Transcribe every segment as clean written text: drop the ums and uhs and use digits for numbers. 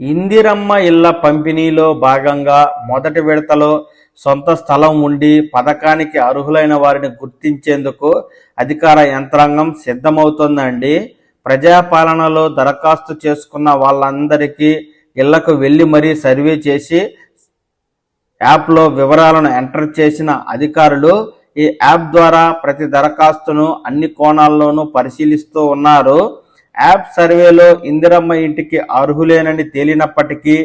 ఇందిరమ్మ ఇళ్ల పంపిణీలో భాగంగా మొదటి విడతలో సొంత స్థలం ఉండి పథకానికి అర్హులైన వారిని గుర్తించేందుకు అధికార యంత్రాంగం సిద్ధమవుతోందండి. ప్రజాపాలనలో దరఖాస్తు చేసుకున్న వాళ్ళందరికీ ఇళ్లకు వెళ్ళి మరీ సర్వే చేసి యాప్లో వివరాలను ఎంటర్ చేసిన అధికారులు ఈ యాప్ ద్వారా ప్రతి దరఖాస్తును అన్ని కోణాల్లోనూ పరిశీలిస్తూ ఉన్నారు. యాప్ సర్వేలో ఇందిరమ్మ ఇంటికి అర్హులేనని తేలినప్పటికీ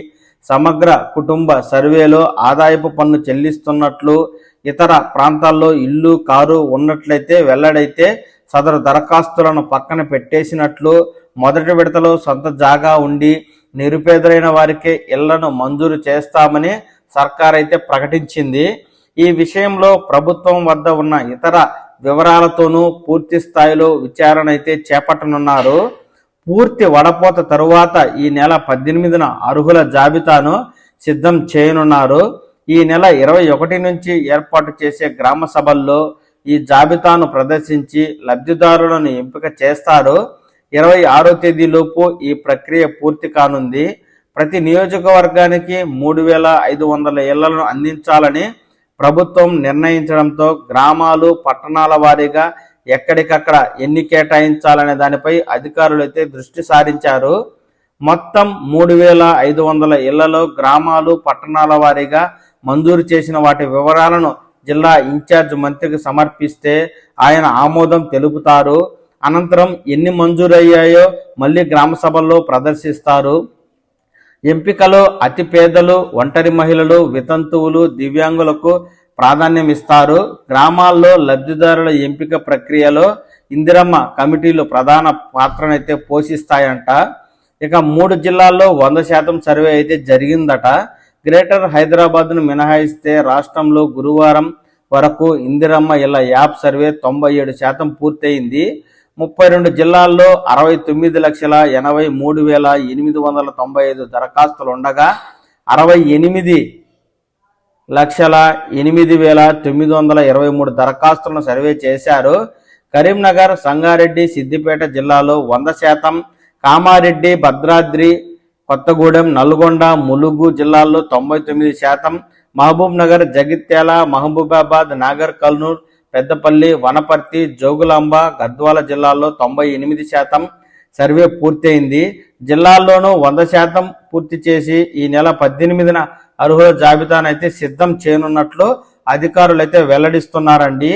సమగ్ర కుటుంబ సర్వేలో ఆదాయపు పన్ను చెల్లిస్తున్నట్లు, ఇతర ప్రాంతాల్లో ఇల్లు కారు ఉన్నట్లయితే వెల్లడైతే సదరు దరఖాస్తులను పక్కన పెట్టేసినట్లు, మొదటి విడతలో సొంత జాగా ఉండి నిరుపేదలైన వారికే ఇళ్లను మంజూరు చేస్తామని సర్కార్ అయితే ప్రకటించింది. ఈ విషయంలో ప్రభుత్వం వద్ద ఉన్న ఇతర వివరాలతోనూ పూర్తి స్థాయిలో విచారణ అయితే చేపట్టనున్నారు. పూర్తి వడపోత తరువాత ఈ నెల 18న అర్హుల జాబితాను సిద్ధం చేయనున్నారు. ఈ నెల 21 నుంచి ఏర్పాటు చేసే గ్రామ సభల్లో ఈ జాబితాను ప్రదర్శించి లబ్ధిదారులను ఎంపిక చేస్తారు. 26వ తేదీలోపు ఈ ప్రక్రియ పూర్తి కానుంది. ప్రతి నియోజకవర్గానికి 3,500 ఇళ్లను అందించాలని ప్రభుత్వం నిర్ణయించడంతో గ్రామాలు, పట్టణాల వారీగా ఎక్కడికక్కడ ఎన్ని కేటాయించాలనే దానిపై అధికారులు అయితే దృష్టి సారించారు. మొత్తం 3,500 ఇళ్లలో గ్రామాలు, పట్టణాల వారీగా మంజూరు చేసిన వాటి వివరాలను జిల్లా ఇన్ఛార్జ్ మంత్రికి సమర్పిస్తే ఆయన ఆమోదం తెలుపుతారు. అనంతరం ఎన్ని మంజూరయ్యాయో మళ్ళీ గ్రామ సభల్లో ప్రదర్శిస్తారు. ఎంపికలో అతి పేదలు, ఒంటరి మహిళలు, వితంతువులు, దివ్యాంగులకు ప్రాధాన్యం ఇస్తారు. గ్రామాల్లో లబ్ధిదారుల ఎంపిక ప్రక్రియలో ఇందిరమ్మ కమిటీలు ప్రధాన పాత్రనైతే పోషిస్తాయంట. ఇక 3 జిల్లాల్లో 100% సర్వే అయితే జరిగిందట. గ్రేటర్ హైదరాబాద్ను మినహాయిస్తే రాష్ట్రంలో గురువారం వరకు ఇందిరమ్మ ఇళ్ల యాప్ సర్వే 97% పూర్తయింది. 32 జిల్లాల్లో 69,83,895 దరఖాస్తులు ఉండగా 68,08,923 దరఖాస్తులను సర్వే చేశారు. కరీంనగర్, సంగారెడ్డి, సిద్దిపేట జిల్లాలో 100%, కామారెడ్డి, భద్రాద్రి కొత్తగూడెం, నల్గొండ, ములుగు జిల్లాల్లో 99%, మహబూబ్ నగర్, జగిత్యాల, మహబూబాబాద్, నాగర్ కర్నూల్, పెద్దపల్లి, వనపర్తి, జోగులాంబ, గద్వాల జిల్లాల్లో 98% సర్వే పూర్తయింది. జిల్లాల్లోనూ 100% పూర్తి చేసి ఈ నెల 18న అర్హుల జాబితానైతే సిద్ధం చేయనున్నట్లు అధికారులు అయితే వెల్లడిస్తున్నారండి.